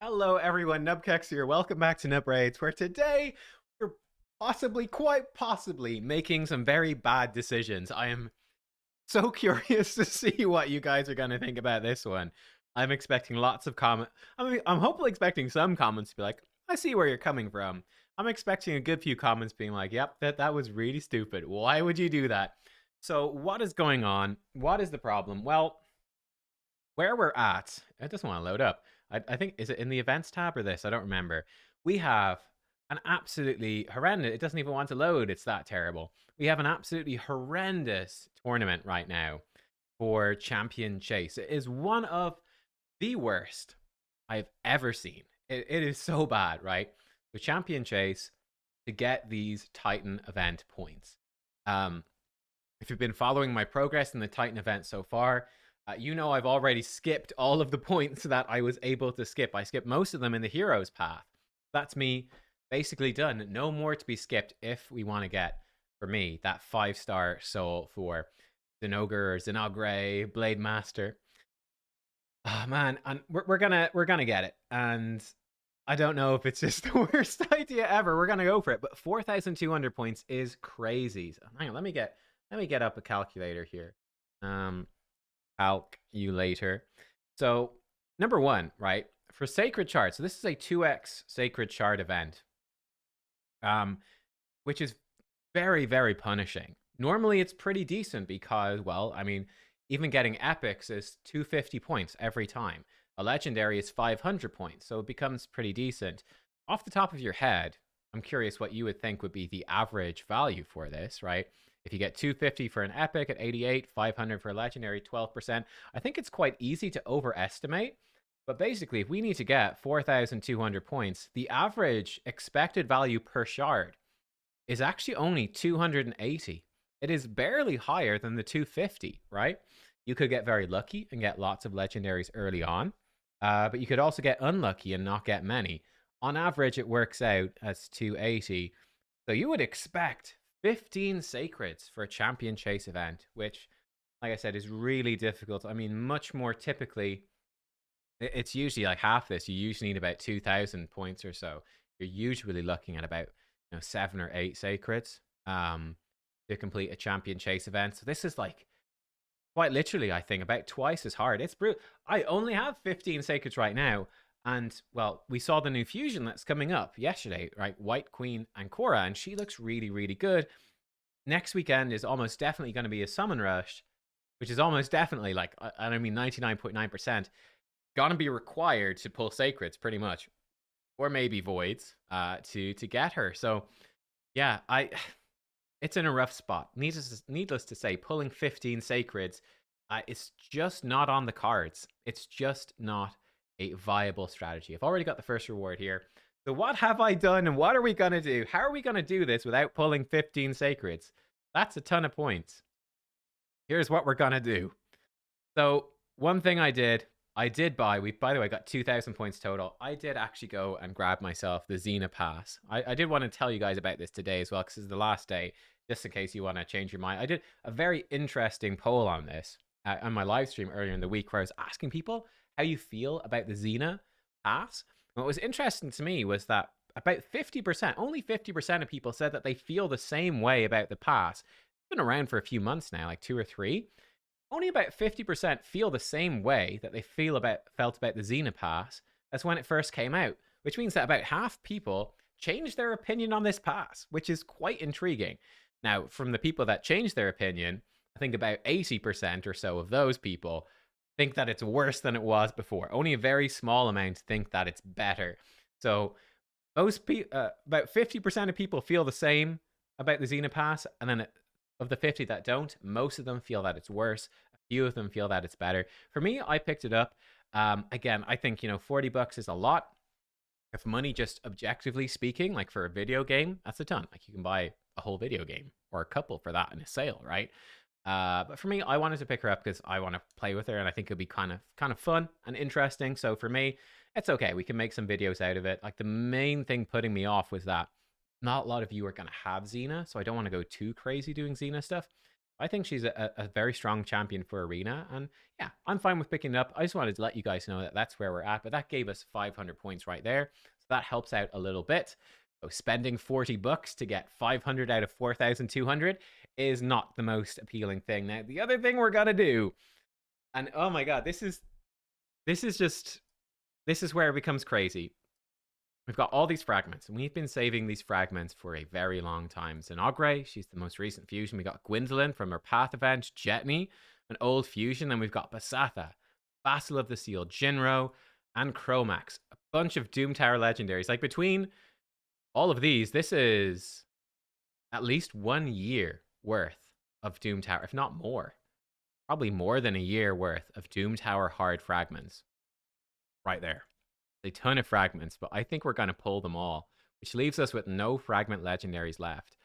Hello everyone, nubkeks here. Welcome back to Nub Raids, where today we're possibly, quite possibly, making some very bad decisions. I am so curious to see what you guys are going to think about this one. I'm expecting lots of comment. I'm hopefully expecting some comments to be like, I see where you're coming from. I'm expecting a good few comments being like, yep, that was really stupid. Why would you do that? So what is going on? What is the problem? Well, where we're at, it doesn't want to load up. I think, is it in the events tab or this? I don't remember. We have an absolutely horrendous, it doesn't even want to load. It's that terrible. We have an absolutely horrendous tournament right now for Champion Chase. It is one of the worst I've ever seen. It is so bad, right? The Champion Chase to get these Titan event points. Um, if you've been following my progress in the Titan event so far, you know I've already skipped all of the points that I was able to skip. I skipped most of them in the hero's path. That's me basically done. No more to be skipped if we want to get, for me, that 5-star soul for Zenogre or Zenogre, Blade Master. Oh man, and we're gonna get it. And I don't know if it's just the worst idea ever. We're gonna go for it. But 4,200 points is crazy. So, hang on, let me get up a calculator here. Calculator. So number one, right, for Sacred Shard. So this is a 2x Sacred Shard event, which is very, very punishing. Normally it's pretty decent because, well, I mean, even getting epics is 250 points every time. A legendary is 500 points, so it becomes pretty decent. Off the top of your head, I'm curious what you would think would be the average value for this, right? If you get 250 for an epic at 88, 500 for a legendary, 12%, I think it's quite easy to overestimate. But basically, if we need to get 4,200 points, the average expected value per shard is actually only 280. It is barely higher than the 250, right? You could get very lucky and get lots of legendaries early on, but you could also get unlucky and not get many. On average, it works out as 280. So you would expect 15 sacreds for a champion chase event, which, like I said, is really difficult. I mean, much more typically, it's usually like half this. You usually need about 2,000 points or so. You're usually looking at about 7 or 8 sacreds to complete a champion chase event. So this is like quite literally, I think, about twice as hard. It's brutal. I only have 15 sacreds right now. And, well, we saw the new fusion that's coming up yesterday, right? White Queen and Korra, and she looks really, really good. Next weekend is almost definitely going to be a Summon Rush, which is almost definitely, like, I mean, 99.9%, going to be required to pull Sacreds, pretty much. Or maybe Voids to get her. So, yeah, it's in a rough spot. Needless to say, pulling 15 Sacreds, it's just not on the cards. It's just not a viable strategy. I've already got the first reward here. So what have I done and what are we going to do? How are we going to do this without pulling 15 sacreds? That's a ton of points. Here's what we're going to do. So one thing I did buy, by the way, got 2,000 points total. I did actually go and grab myself the Zena pass. I did want to tell you guys about this today as well, because it's the last day, just in case you want to change your mind. I did a very interesting poll on this on my live stream earlier in the week, where I was asking people how you feel about the Zena pass. And what was interesting to me was that about 50%, only 50% of people said that they feel the same way about the pass. It's been around for a few months now, like 2 or 3. Only about 50% feel the same way that they felt about the Zena pass as when it first came out, which means that about half people changed their opinion on this pass, which is quite intriguing. Now, from the people that changed their opinion, I think about 80% or so of those people think that it's worse than it was before. Only a very small amount think that it's better. So about 50% of people feel the same about the Zena pass, and then of the 50 that don't, most of them feel that it's worse. A few of them feel that it's better. For me, I picked it up. Again, I think, $40 is a lot. If money, just objectively speaking, like for a video game, that's a ton. Like you can buy a whole video game or a couple for that in a sale, right? But for me, I wanted to pick her up because I want to play with her, and I think it'd be kind of fun and interesting. So for me, it's okay. We can make some videos out of it. Like the main thing putting me off was that not a lot of you are going to have Zena, so I don't want to go too crazy doing Zena stuff. I think she's a very strong champion for Arena. And yeah, I'm fine with picking it up. I just wanted to let you guys know that that's where we're at. But that gave us 500 points right there. So that helps out a little bit. So spending 40 bucks to get 500 out of 4,200 is not the most appealing thing. Now, the other thing we're going to do, and oh my God, this is where it becomes crazy. We've got all these fragments, and we've been saving these fragments for a very long time. Zenogre, she's the most recent fusion. We got Gwendolyn from her Path event, Jetney, an old fusion. Then we've got Basatha, Vassal of the Seal, Jinro, and Chromax. A bunch of Doom Tower legendaries. Like, between all of these, this is at least 1 year worth of Doom Tower, if not more. Probably more than a year worth of Doom Tower hard fragments. Right there. A ton of fragments, but I think we're going to pull them all, which leaves us with no fragment legendaries left.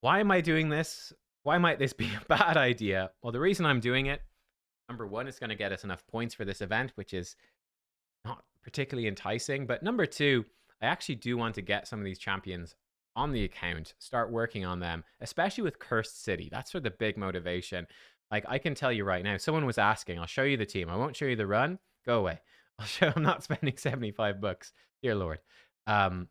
Why am I doing this? Why might this be a bad idea? Well, the reason I'm doing it, number one, it's going to get us enough points for this event, which is not particularly enticing. But number two, I actually do want to get some of these champions on the account, start working on them, especially with Cursed City. That's sort of the big motivation. Like, I can tell you right now, someone was asking, I'll show you the team. I won't show you the run. Go away. I'm not spending 75 bucks. Dear Lord. How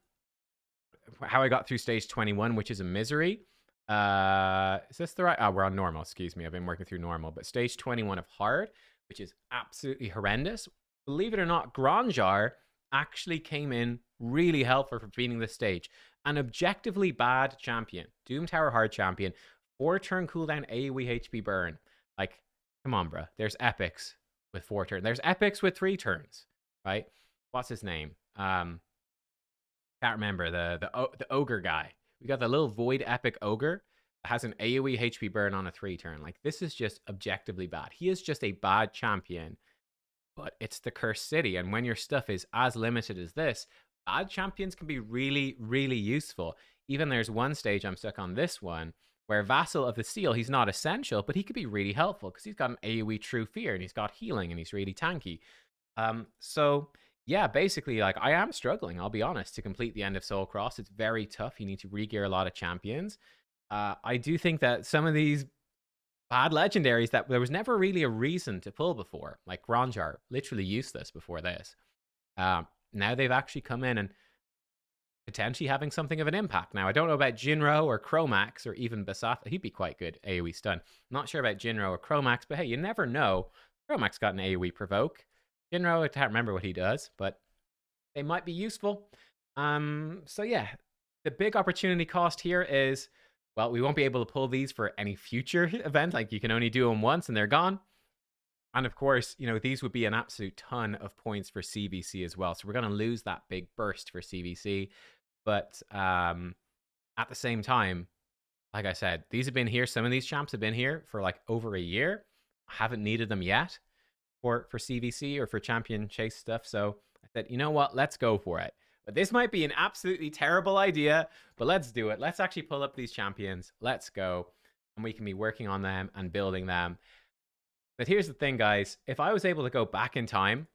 I got through stage 21, which is a misery. Is this the right? Oh, we're on normal. Excuse me. I've been working through normal. But stage 21 of hard, which is absolutely horrendous. Believe it or not, Granjar actually came in really helpful for beating this stage. An objectively bad champion. Doom Tower hard champion. 4-turn cooldown AoE HP burn. Like, come on, bro. There's epics with 4 turns. There's epics with 3 turns, right? What's his name? Can't remember. The ogre guy. We got the little void epic ogre that has an AoE HP burn on a 3-turn. Like, this is just objectively bad. He is just a bad champion, but it's the Cursed City. And when your stuff is as limited as this, bad champions can be really, really useful. Even there's one stage I'm stuck on this one, where Vassal of the Seal, he's not essential, but he could be really helpful because he's got an AoE True Fear and he's got healing and he's really tanky. So yeah, basically, like, I am struggling, I'll be honest, to complete the end of Soul Cross. It's very tough. You need to re-gear a lot of champions. I do think that some of these bad legendaries that there was never really a reason to pull before, like Granjar, literally useless before this. Now they've actually come in and potentially having something of an impact. Now, I don't know about Jinro or Chromax or even Basatha. He'd be quite good AoE stun. Not sure about Jinro or Chromax, but hey, you never know. Chromax got an AoE provoke. Jinro, I can't remember what he does, but they might be useful. So yeah, the big opportunity cost here is, well, we won't be able to pull these for any future event. Like, you can only do them once and they're gone. And of course, you know, these would be an absolute ton of points for CVC as well. So we're going to lose that big burst for CVC. But at the same time, like I said, these have been here. Some of these champs have been here for like over a year. I haven't needed them yet for CVC or for champion chase stuff. So I said, you know what? Let's go for it. But this might be an absolutely terrible idea, but let's do it. Let's actually pull up these champions. Let's go. And we can be working on them and building them. But here's the thing, guys. If I was able to go back in time,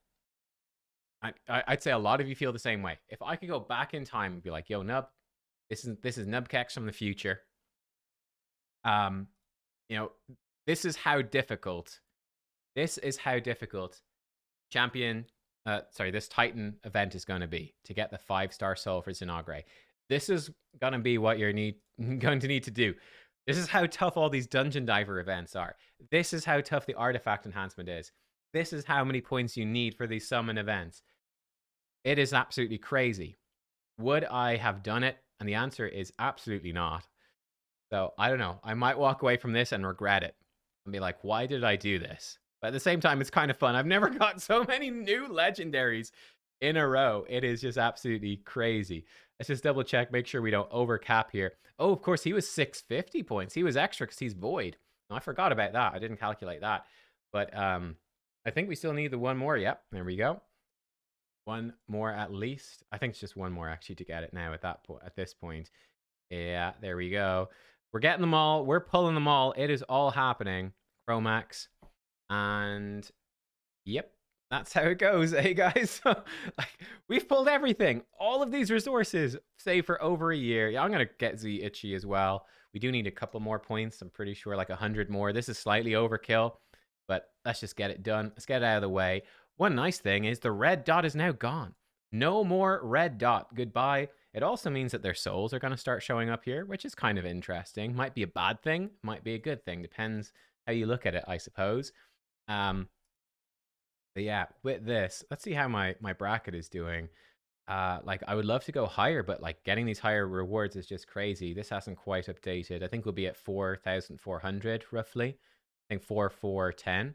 I'd say a lot of you feel the same way. If I could go back in time and be like, yo, Nub, this is nubkeks from the future. You know, this is how difficult this champion, this Titan event is going to be to get the 5-star soul for Zenogre. This is going to be what you're going to need to do. This is how tough all these dungeon diver events are. This is how tough the artifact enhancement is. This is how many points you need for these summon events. It is absolutely crazy. Would I have done it? And the answer is absolutely not. So I don't know. I might walk away from this and regret it and be like, why did I do this? But at the same time, it's kind of fun. I've never got so many new legendaries in a row. It is just absolutely crazy. Let's just double check, make sure we don't overcap here. Oh, of course, he was 650 points. He was extra because he's void. I forgot about that. I didn't calculate that. But I think we still need the one more. Yep, there we go. One more at least. I think it's just one more actually to get it now at this point. Yeah, there we go. We're getting them all. We're pulling them all. It is all happening. Chromax. And yep, that's how it goes. Hey guys, so, like, we've pulled everything. All of these resources, save for over a year. Yeah, I'm going to get Z itchy as well. We do need a couple more points. I'm pretty sure like 100 more. This is slightly overkill, but let's just get it done. Let's get it out of the way. One nice thing is the red dot is now gone. No more red dot. Goodbye. It also means that their souls are going to start showing up here, which is kind of interesting. Might be a bad thing, might be a good thing. Depends how you look at it, I suppose. But yeah, with this, let's see how my bracket is doing. Like I would love to go higher, but like getting these higher rewards is just crazy. This hasn't quite updated. I think we'll be at 4,400 roughly. I think 4,410.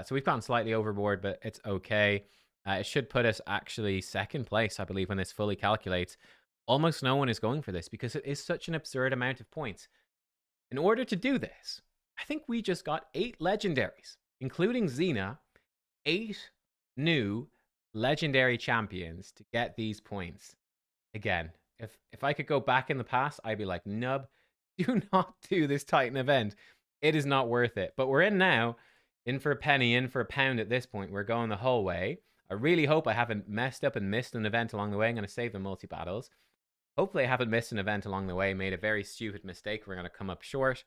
So we've gone slightly overboard, but it's okay. It should put us actually second place, I believe, when this fully calculates. Almost no one is going for this because it is such an absurd amount of points. In order to do this, I think we just got 8 legendaries, including Zena, 8 new legendary champions to get these points. Again, if I could go back in the past, I'd be like, Nub, do not do this Titan event. It is not worth it. But we're in now, in for a penny, in for a pound at this point. We're going the whole way. I really hope I haven't messed up and missed an event along the way. I'm going to save the multi-battles. Hopefully I haven't missed an event along the way, made a very stupid mistake. We're going to come up short.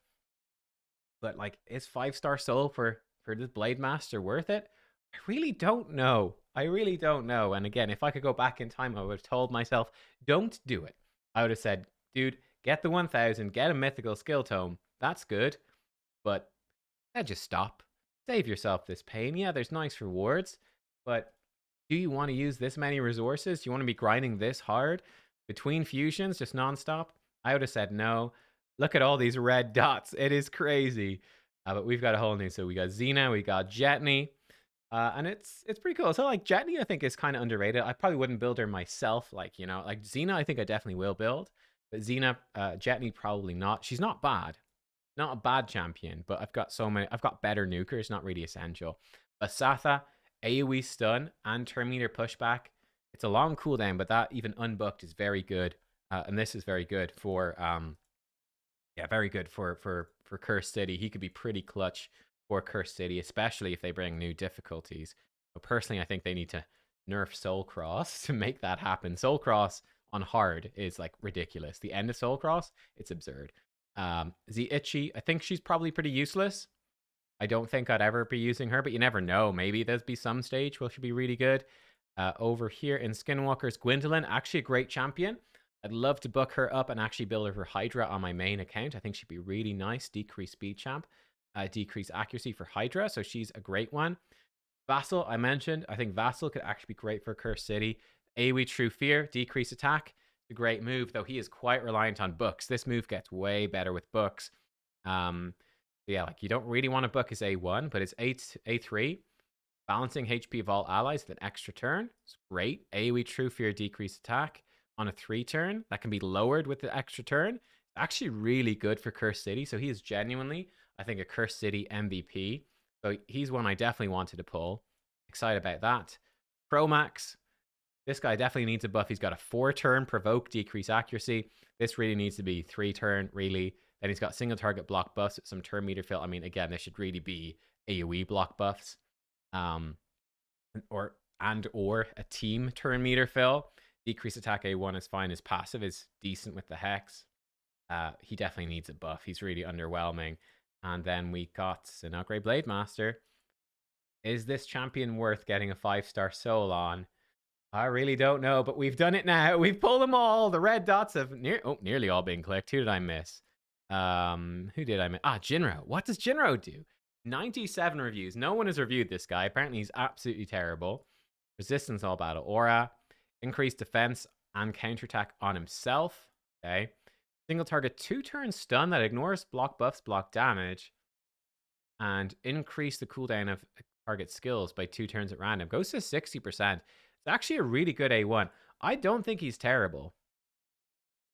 But like, is 5-star soul for this Blade Master worth it? I really don't know. I really don't know. And again, if I could go back in time, I would have told myself, don't do it. I would have said, dude, get the 1000, get a mythical skill tome. That's good. But just stop. Save yourself this pain. Yeah, there's nice rewards. But do you want to use this many resources? Do you want to be grinding this hard between fusions just nonstop? I would have said no. Look at all these red dots. It is crazy. But we've got a whole new. So we got Zena, we got Jetney. And it's pretty cool. So like Jetney, I think is kind of underrated. I probably wouldn't build her myself. Like, you know, like Zena, I think I definitely will build. But Zena, Jetney, probably not. She's not bad. Not a bad champion, but I've got better nukers, not really essential. Asatha, AoE stun, and turn meter pushback. It's a long cooldown, but that even unbooked is very good. And this is very good for very good for Cursed City. He could be pretty clutch for Cursed City, especially if they bring new difficulties. But personally, I think they need to nerf Soul Cross to make that happen. Soul Cross on hard is like ridiculous. The end of Soul Cross, it's absurd. Itchy, I think she's probably pretty useless. I don't think I'd ever be using her, but you never know. Maybe there'll be some stage where she'll be really good. Over here in Skinwalker's Gwendolyn, actually a great champion. I'd love to book her up and actually build her for Hydra on my main account. I think she'd be really nice. Decrease speed champ, decrease accuracy for Hydra, so she's a great one. Vassal, I mentioned. I think Vassal could actually be great for Cursed City. AoE True Fear, decrease attack. A great move, though he is quite reliant on books. This move gets way better with books. Yeah, like you don't really want to book his A1, but his A3, balancing HP of all allies with an extra turn. It's great. AoE True Fear, decrease attack on a 3 turn. That can be lowered with the extra turn. Actually really good for Cursed City. So he is genuinely, I think, a Cursed City MVP. So he's one I definitely wanted to pull. Excited about that. Chromax. This guy definitely needs a buff. He's got a 4-turn provoke, decrease accuracy. This really needs to be 3-turn, really. Then he's got single target block buffs with some turn meter fill. I mean, again, this should really be AoE block buffs. Or a team turn meter fill. Decrease attack A1 is fine. His passive is decent with the Hex. He definitely needs a buff. He's really underwhelming. And then we got Sinogre Blade Master. Is this champion worth getting a 5-star soul on? I really don't know, but we've done it now. We've pulled them all. The red dots have nearly all been clicked. Who did I miss? Who did I miss? Jinro. What does Jinro do? 97 reviews. No one has reviewed this guy. Apparently he's absolutely terrible. Resistance all battle aura. Increased defense and counterattack on himself. Okay. Single target 2-turn stun that ignores block buffs, block damage. And increase the cooldown of target skills by 2 turns at random. Goes to 60%. It's actually a really good A1. I don't think he's terrible.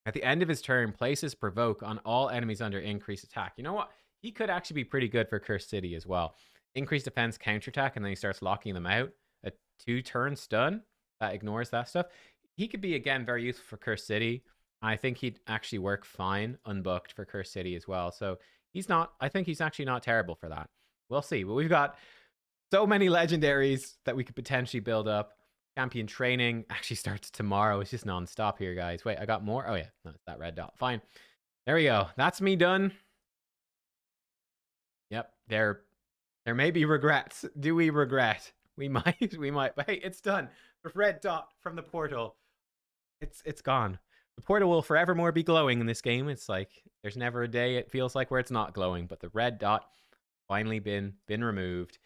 At the end of his turn, places provoke on all enemies under increased attack. You know what? He could actually be pretty good for Cursed City as well. Increased defense, counterattack, and then he starts locking them out. A 2-turn stun that ignores that stuff. He could be, again, very useful for Cursed City. I think he'd actually work fine unbooked for Cursed City as well. So I think he's actually not terrible for that. We'll see. But we've got so many legendaries that we could potentially build up. Champion training actually starts tomorrow. It's just non-stop here, guys. Wait, I got more? Oh, yeah. No, it's that red dot. Fine. There we go. That's me done. Yep. There may be regrets. Do we regret? We might. We might. But hey, it's done. The red dot from the portal. It's gone. The portal will forevermore be glowing in this game. It's like there's never a day it feels like where it's not glowing. But the red dot finally been removed.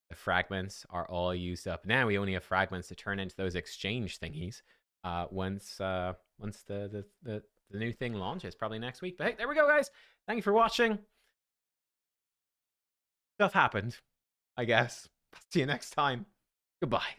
The fragments are all used up. Now we only have fragments to turn into those exchange thingies. Once the new thing launches, probably next week. But hey, there we go, guys. Thank you for watching. Stuff happened, I guess. See you next time. Goodbye.